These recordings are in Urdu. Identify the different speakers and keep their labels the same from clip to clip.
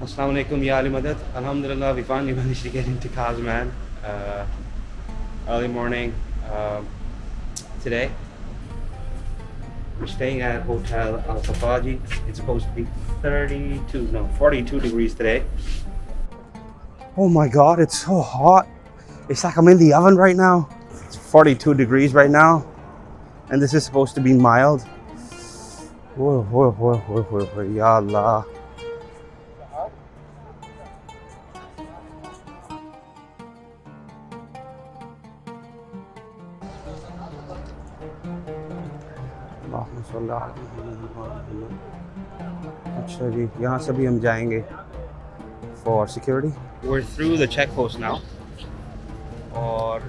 Speaker 1: Assalamu alaikum, ya Ali Madad. Alhamdulillah, we finally managed to get into Kazim early morning today. We're staying at Hotel Al Safaji. It's supposed to be 42 degrees today. Oh my God, it's so hot. It's like I'm in the oven right now. It's 42 degrees right now. And this is supposed to be mild. Whoa, ya Allah. اچھا جی یہاں سے بھی ہم جائیں گے for security. We're through the checkpost now. اور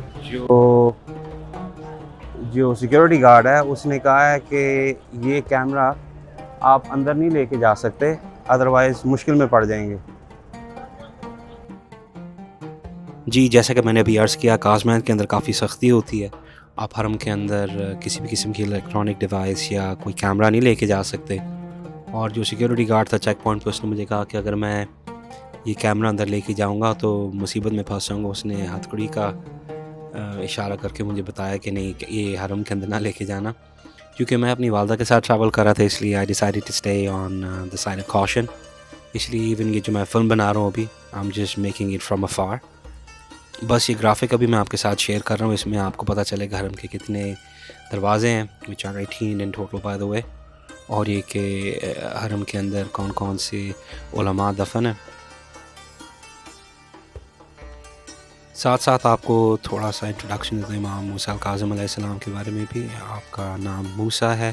Speaker 1: جو سیکورٹی گارڈ ہے اس نے کہا ہے کہ یہ کیمرہ آپ اندر نہیں لے کے جا سکتے ادروائز مشکل میں پڑ جائیں گے. جی جیسا کہ میں نے ابھی عرض کیا کازمین کے اندر کافی سختی ہوتی ہے. آپ حرم کے اندر کسی بھی قسم کی الیکٹرانک ڈیوائس یا کوئی کیمرہ نہیں لے کے جا سکتے. اور جو سیکیورٹی گارڈ تھا چیک پوائنٹ پہ اس نے مجھے کہا کہ اگر میں یہ کیمرہ اندر لے کے جاؤں گا تو مصیبت میں پھنس جاؤں گا. اس نے ہتھ کڑی کا اشارہ کر کے مجھے بتایا کہ نہیں یہ حرم کے اندر نہ لے کے جانا. کیونکہ میں اپنی والدہ کے ساتھ ٹریول کر رہا تھا اس لیے I decided to stay on the side of caution. اس لیے ایون یہ جو میں فلم بنا رہا ہوں ابھی I am just making it from afar. بس یہ گرافک ابھی میں آپ کے ساتھ شیئر کر رہا ہوں. اس میں آپ کو پتہ چلے گا حرم کے کتنے دروازے ہیں which are 18 in total by the way. اور یہ کہ حرم کے اندر کون کون سے علماء دفن ہیں. ساتھ ساتھ آپ کو تھوڑا سا انٹروڈکشن دیتا ہوں امام موسیٰ الکاظم علیہ السلام کے بارے میں بھی. آپ کا نام موسیٰ ہے,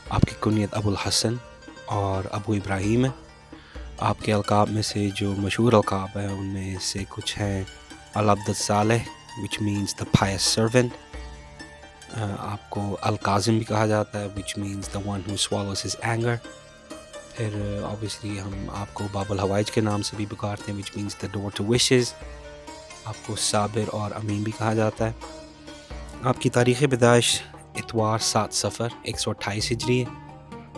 Speaker 1: آپ کی کنیت ابو الحسن اور ابو ابراہیم ہے. آپ کے القاب میں سے جو مشہور القاب ہیں ان میں سے کچھ ہیں العبد الصالح which means the pious servant. آپ کو الکاظم بھی کہا جاتا ہے which means the one who swallows his anger. پھر obviously ہم آپ کو باب الحوائج کے نام سے بھی پکارتے ہیں which means the door to wishes. آپ کو صابر اور امین بھی کہا جاتا ہے. آپ کی تاریخ پیدائش اتوار 7 صفر 128 ہجری ہے.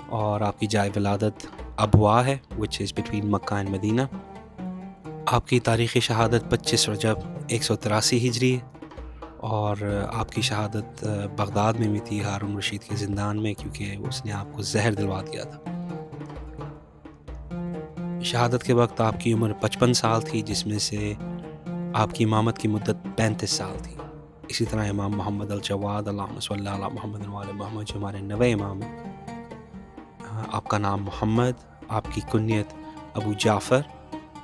Speaker 1: اور آپ کی جائے ولادت ابوا ہے which is between Mecca and مدینہ. آپ کی تاریخ شہادت 25 رجب 183 ہجری ہے. اور آپ کی شہادت بغداد میں بھی تھی ہارون رشید کے زندان میں کیونکہ اس نے آپ کو زہر دلوا دیا تھا. شہادت کے وقت آپ کی عمر 55 سال تھی جس میں سے آپ کی امامت کی مدت 35 سال تھی. اسی طرح امام محمد الجواد اللہم صلی علی محمد وعلی محمد جو ہمارے نوے امام ہیں. آپ کا نام محمد, آپ کی کنیت ابو جعفر,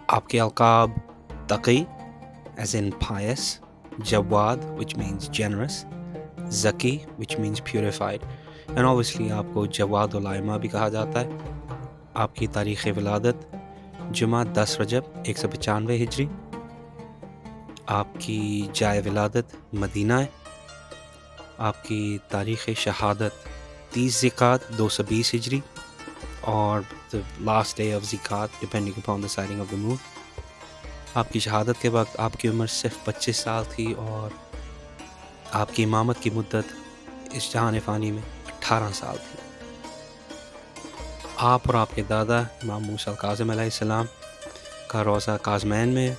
Speaker 1: آپ کے القاب Taqi as in pious, Jawad which means generous, Zaki which means purified, and obviously آپ کو جواد الائمہ بھی کہا جاتا ہے. آپ کی تاریخ ولادت جمعہ 10 رجب 195 ہجری. آپ کی جائے ولادت مدینہ ہے. آپ کی تاریخ شہادت 30 ذیقعد 220 ہجری اور the last day of ذیقعد depending upon the sighting of the moon. آپ کی شہادت کے وقت آپ کی عمر صرف 25 سال تھی اور آپ کی امامت کی مدت اس جہان فانی میں 18 سال تھی. آپ اور آپ کے دادا امام موسیٰ الکاظم علیہ السلام کا روضہ کازمین میں.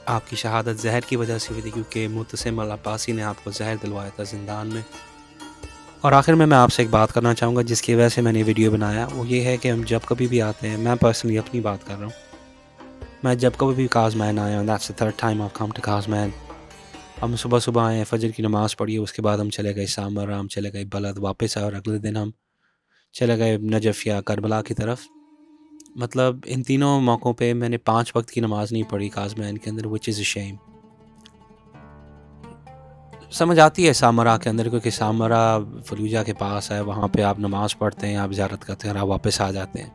Speaker 1: آپ کی شہادت زہر کی وجہ سے ہوئی تھی کیونکہ معتصم العباسی نے آپ کو زہر دلوایا تھا زندان میں. اور آخر میں آپ سے ایک بات کرنا چاہوں گا جس کی وجہ سے میں نے ویڈیو بنایا, وہ یہ ہے کہ ہم جب کبھی بھی آتے ہیں, میں پرسنلی اپنی بات کر رہا ہوں, میں جب کبھی بھی کازمین آیا ہوں that's the third time I've come to Kazmain. ہم صبح آئے, فجر کی نماز پڑھی, اس کے بعد ہم چلے گئے سامرا, ہم چلے گئے بلد, واپس آئے اور اگلے دن ہم چلے گئے نجف یا کربلا کی طرف. مطلب ان تینوں موقعوں پہ میں نے 5 وقت کی نماز نہیں پڑھی کازمین کے اندر which is a shame. سمجھ آتی ہے سامرا کے اندر کیونکہ سامرا فلوجہ کے پاس ہے, وہاں پہ آپ نماز پڑھتے ہیں, آپ زیارت کرتے ہیں اور آپ واپس آ جاتے ہیں.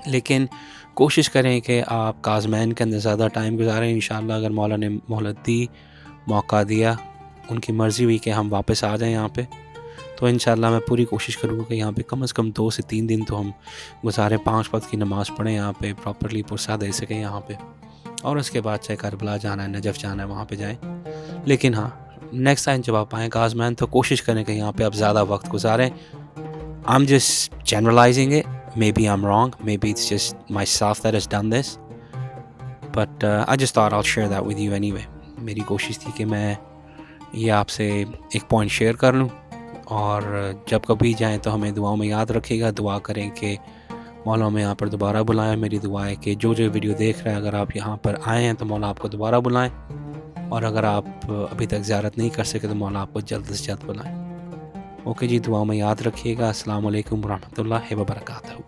Speaker 1: لیکن کوشش کریں کہ آپ کازمین کے اندر زیادہ ٹائم گزاریں. انشاءاللہ اگر مولا نے مہلت دی, موقع دیا, ان کی مرضی ہوئی کہ ہم واپس آ جائیں یہاں پہ, تو انشاءاللہ میں پوری کوشش کروں گا کہ یہاں پہ کم از کم 2 سے 3 دن تو ہم گزاریں, 5 وقت کی نماز پڑھیں یہاں پہ, پراپرلی پرسہ دے سکیں یہاں پہ, اور اس کے بعد چاہے کربلا جانا ہے, نجف جانا ہے, وہاں پہ جائیں. لیکن ہاں نیکسٹ ٹائم جب آپ آئیں کازمین تو کوشش کریں کہ یہاں پہ آپ زیادہ وقت گزاریں. I'm just generalizing it. Maybe I'm wrong. Maybe it's just myself that has done this. But I just thought I'll share that with you anyway. میری کوشش تھی کہ میں یہ آپ سے ایک پوائنٹ شیئر کر لوں، اور جب کبھی جائیں تو ہمیں دعاؤں میں یاد رکھے گا. دعا کریں کہ مولا ہمیں یہاں پر دوبارہ بلائیں. میری دعا ہے کہ جو ویڈیو دیکھ رہے ہیں، اگر آپ یہاں پر آئے ہیں تو مولا آپ کو دوبارہ بلائیں، اور اگر آپ ابھی تک زیارت نہیں کر سکے تو مولا آپ کو جلد سے جلد بلائیں. اوکے جی، دعاؤں میں یاد رکھیے گا. السلام علیکم ورحمۃ اللہ وبرکاتہ.